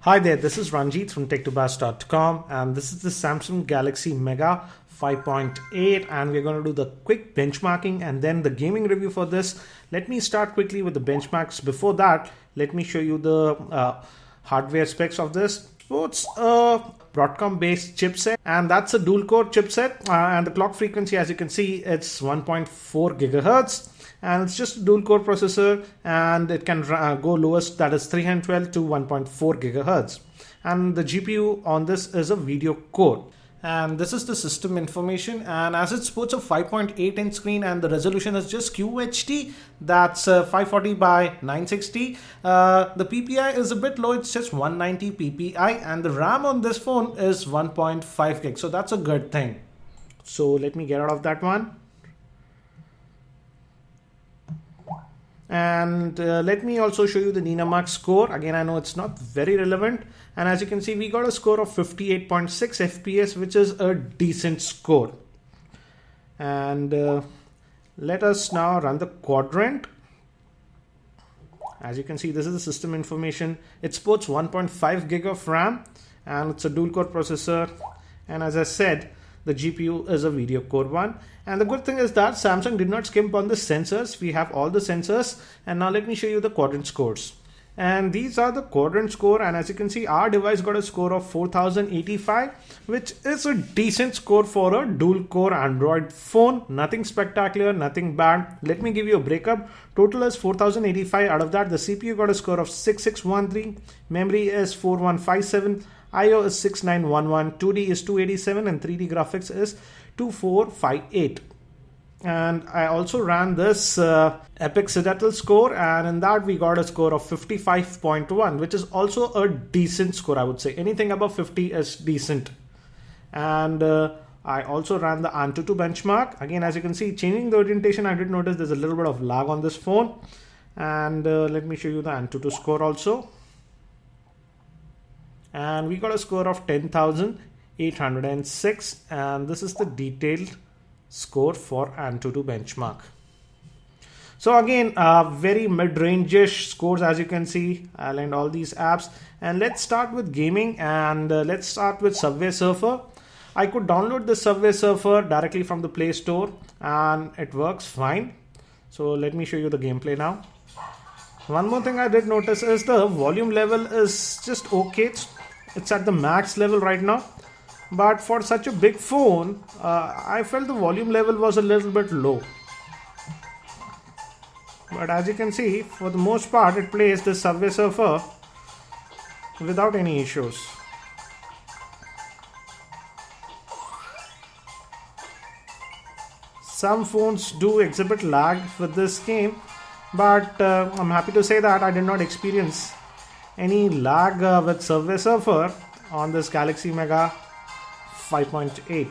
Hi there, this is Ranjit from tech2bash.com and this is the Samsung Galaxy Mega 5.8 and we're going to do the quick benchmarking and then the gaming review for this. Let me start quickly with the benchmarks. Before that, let me show you the hardware specs of this. So it's a Broadcom based chipset and that's a dual core chipset and the clock frequency, as you can see, it's 1.4 gigahertz. And it's just a dual core processor and it can go lowest, that is 312 to 1.4 gigahertz. And the GPU on this is a video core. And this is the system information, and as it supports a 5.8 inch screen and the resolution is just QHD, that's 540 by 960. The PPI is a bit low, it's just 190 PPI, and the RAM on this phone is 1.5 gig, so that's a good thing. So let me get out of that one. And let me also show you the Ninamark score. Again, I know it's not very relevant. And as you can see, we got a score of 58.6 FPS, which is a decent score. And let us now run the quadrant. As you can see, this is the system information. It supports 1.5 gig of RAM and it's a dual core processor. And as I said, the GPU is a video core one. And the good thing is that Samsung did not skimp on the sensors. We have all the sensors. And now let me show you the quadrant scores. And these are the quadrant score. And as you can see, our device got a score of 4085, which is a decent score for a dual core Android phone. Nothing spectacular, nothing bad. Let me give you a breakup. Total is 4085. Out of that, the CPU got a score of 6613. Memory is 4157. IO is 6911, 2D is 287 and 3D graphics is 2458. And I also ran this Epic Citadel score, and in that we got a score of 55.1, which is also a decent score, I would say. Anything above 50 is decent. And I also ran the Antutu benchmark. Again, as you can see, changing the orientation, I did notice there's a little bit of lag on this phone. And let me show you the Antutu score also. And we got a score of 10,806, and this is the detailed score for Antutu benchmark. So again, very mid-range-ish scores, as you can see. I'll end all these apps, and let's start with gaming, and let's start with Subway Surfer. I could download the Subway Surfer directly from the Play Store and it works fine. So let me show you the gameplay now. One more thing I did notice is the volume level is just okay. It's at the max level right now, but for such a big phone, I felt the volume level was a little bit low. But as you can see, for the most part, it plays the Subway Surfer without any issues. Some phones do exhibit lag with this game, but I'm happy to say that I did not experience any lag with Subway Surfer on this Galaxy Mega 5.8.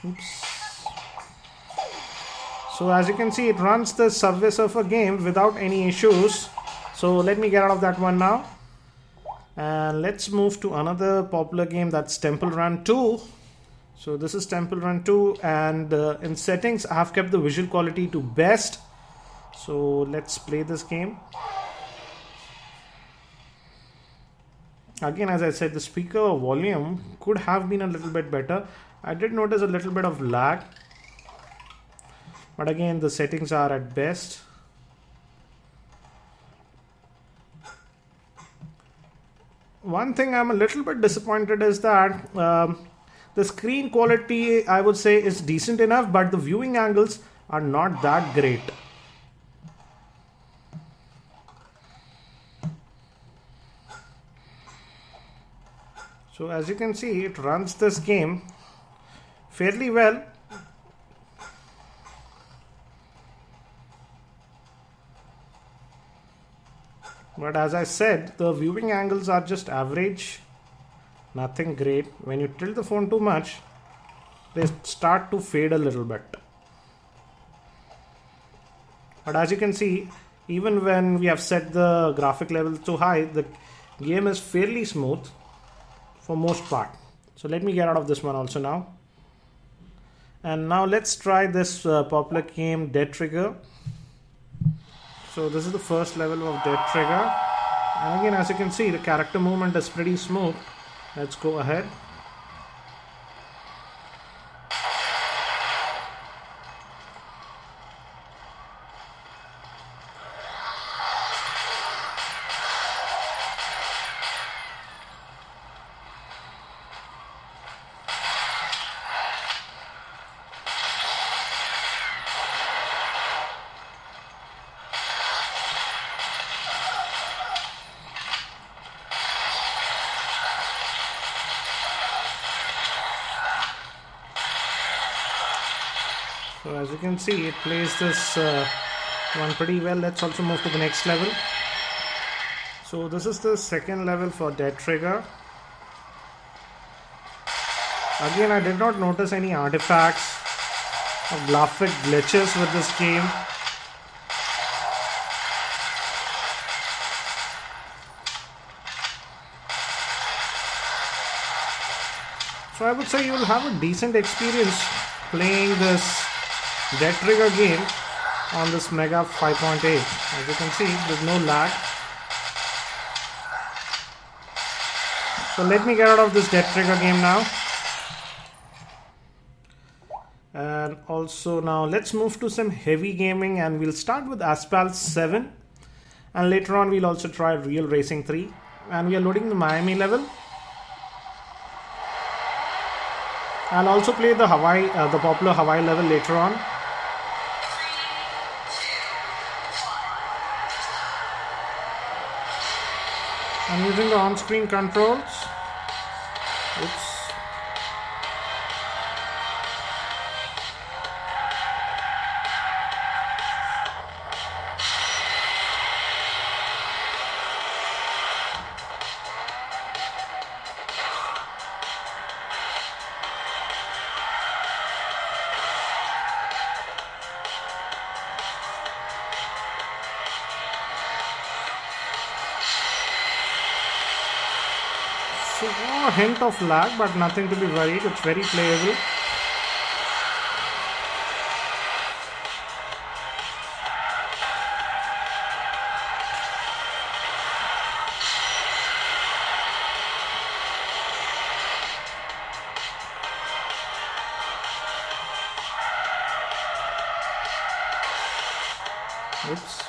Oops. So as you can see, it runs the Subway Surfer game without any issues. So let me get out of that one now. And let's move to another popular game, that's Temple Run 2. So this is Temple Run 2, and in settings I have kept the visual quality to best. So let's play this game. Again, as I said, the speaker volume could have been a little bit better. I did notice a little bit of lag, but again, the settings are at best. One thing I'm a little bit disappointed is that the screen quality, I would say, is decent enough, but the viewing angles are not that great. So as you can see, it runs this game fairly well. But as I said, the viewing angles are just average, nothing great. When you tilt the phone too much, they start to fade a little bit. But as you can see, even when we have set the graphic level to high, the game is fairly smooth for most part. So let me get out of this one also now. And now let's try this popular game Dead Trigger. So this is the first level of Dead Trigger. And again, as you can see, the character movement is pretty smooth. Let's go ahead. So as you can see, it plays this one pretty well. Let's also move to the next level. So this is the second level for Dead Trigger. Again, I did not notice any artifacts or graphic glitches with this game. So I would say you will have a decent experience playing this Dead Trigger game on this Mega 5.8. As you can see, there's no lag. So let me get out of this Dead Trigger game now. And also now let's move to some heavy gaming, and we'll start with Asphalt 7. And later on we'll also try Real Racing 3. And we are loading the Miami level. I'll also play the popular Hawaii level later on. I'm using the on-screen controls. Oops. So, a hint of lag, but nothing to be worried. It's very playable. Oops.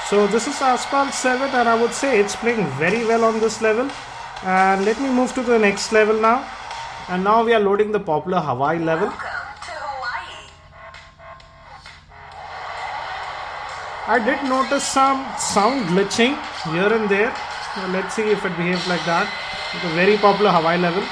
So this is Asphalt 7, and I would say it's playing very well on this level. And let me move to the next level now. And now we are loading the popular Hawaii level. Welcome to Hawaii. I did notice some sound glitching here and there. So let's see if it behaves like that. It's a very popular Hawaii level.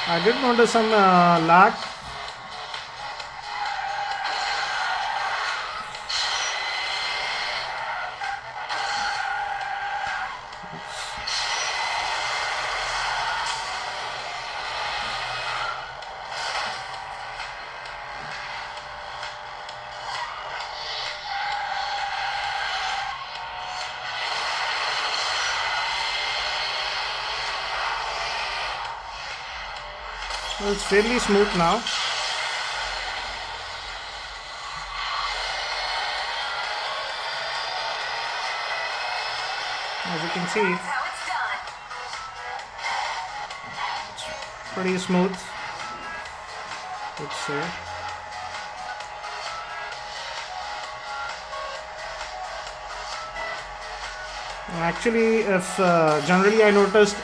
I did notice some lag. Well, it's fairly smooth now. As you can see, That's how it's done. pretty smooth. let's say. Actually, if generally I noticed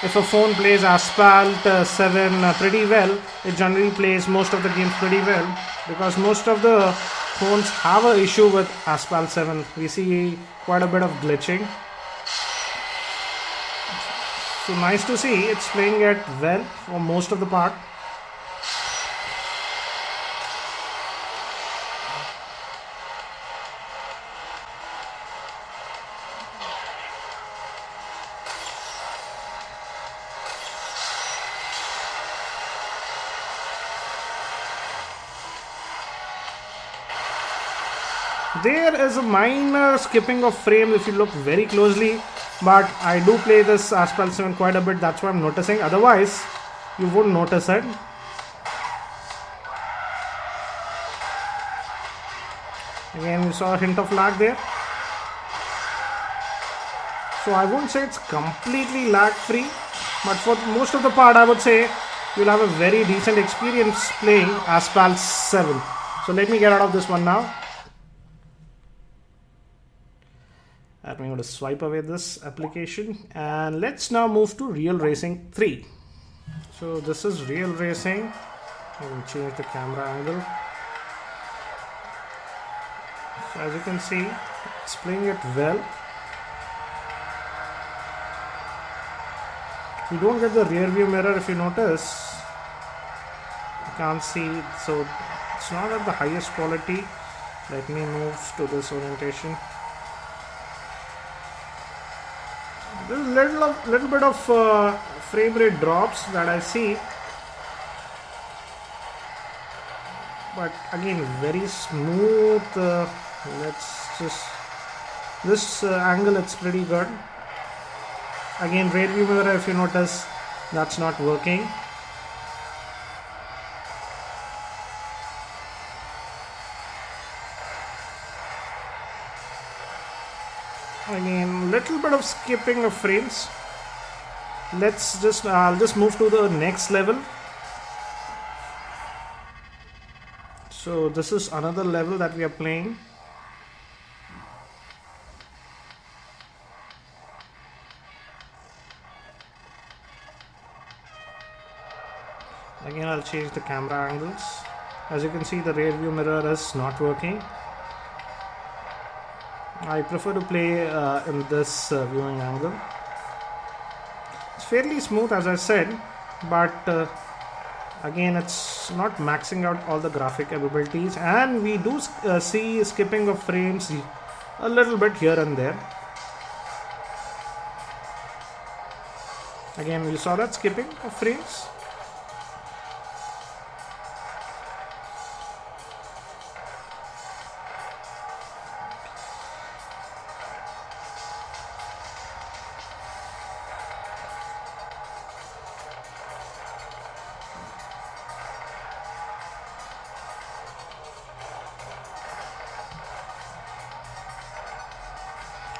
if a phone plays Asphalt 7 pretty well, it generally plays most of the games pretty well, because most of the phones have an issue with Asphalt 7. We see quite a bit of glitching. So nice to see it's playing it well for most of the part. There is a minor skipping of frame if you look very closely, but I do play this Asphalt 7 quite a bit, that's what I'm noticing. Otherwise, you wouldn't notice it. Again, you saw a hint of lag there. So I won't say it's completely lag free, but for most of the part I would say you'll have a very decent experience playing Asphalt 7. So let me get out of this one now. I'm going to swipe away this application, and let's now move to Real Racing 3. So this is Real Racing. I will change the camera angle. So as you can see, it's playing it well. You don't get the rear view mirror if you notice. You can't see, so it's not at the highest quality. Let me move to this orientation. There's a little bit of frame rate drops that I see, but again very smooth. Let's just this angle, it's pretty good. Again, rear view mirror, if you notice, that's not working. Again, little bit of skipping of frames. I'll just move to the next level. So this is another level that we are playing. Again, I'll change the camera angles. As you can see, the rear view mirror is not working. I prefer to play in this viewing angle. It's fairly smooth, as I said, but again, it's not maxing out all the graphic capabilities, and we do see skipping of frames a little bit here and there. Again, you saw that skipping of frames.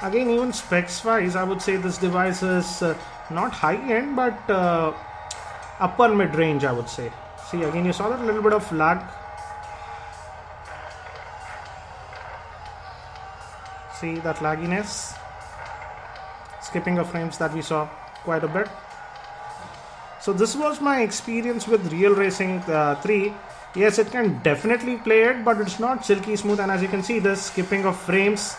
Again, even specs wise, I would say this device is not high end, but upper mid range, I would say. See, again, you saw that little bit of lag. See that lagginess, skipping of frames that we saw quite a bit. So this was my experience with Real Racing 3. Yes, it can definitely play it, but it's not silky smooth, and as you can see, the skipping of frames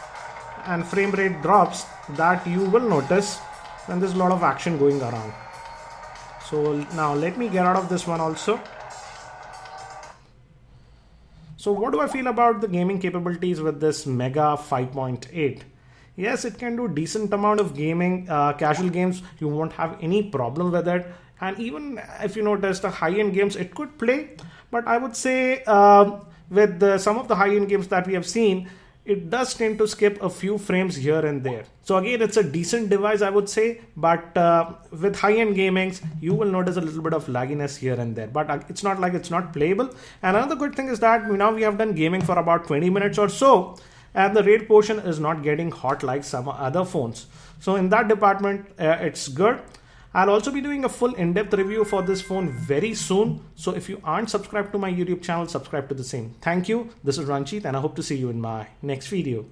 and frame rate drops that you will notice when there's a lot of action going around. So now let me get out of this one also. So what do I feel about the gaming capabilities with this Mega 5.8? Yes, it can do decent amount of gaming, casual games, you won't have any problem with it. And even if you notice the high-end games, it could play. But I would say with some of the high-end games that we have seen, it does tend to skip a few frames here and there. So again, it's a decent device, I would say, but with high-end gamings, you will notice a little bit of lagginess here and there, but it's not like it's not playable. And another good thing is that now we have done gaming for about 20 minutes or so, and the RAID portion is not getting hot like some other phones. So in that department, it's good. I'll also be doing a full in-depth review for this phone very soon. So if you aren't subscribed to my YouTube channel, subscribe to the same. Thank you. This is Ranjit and I hope to see you in my next video.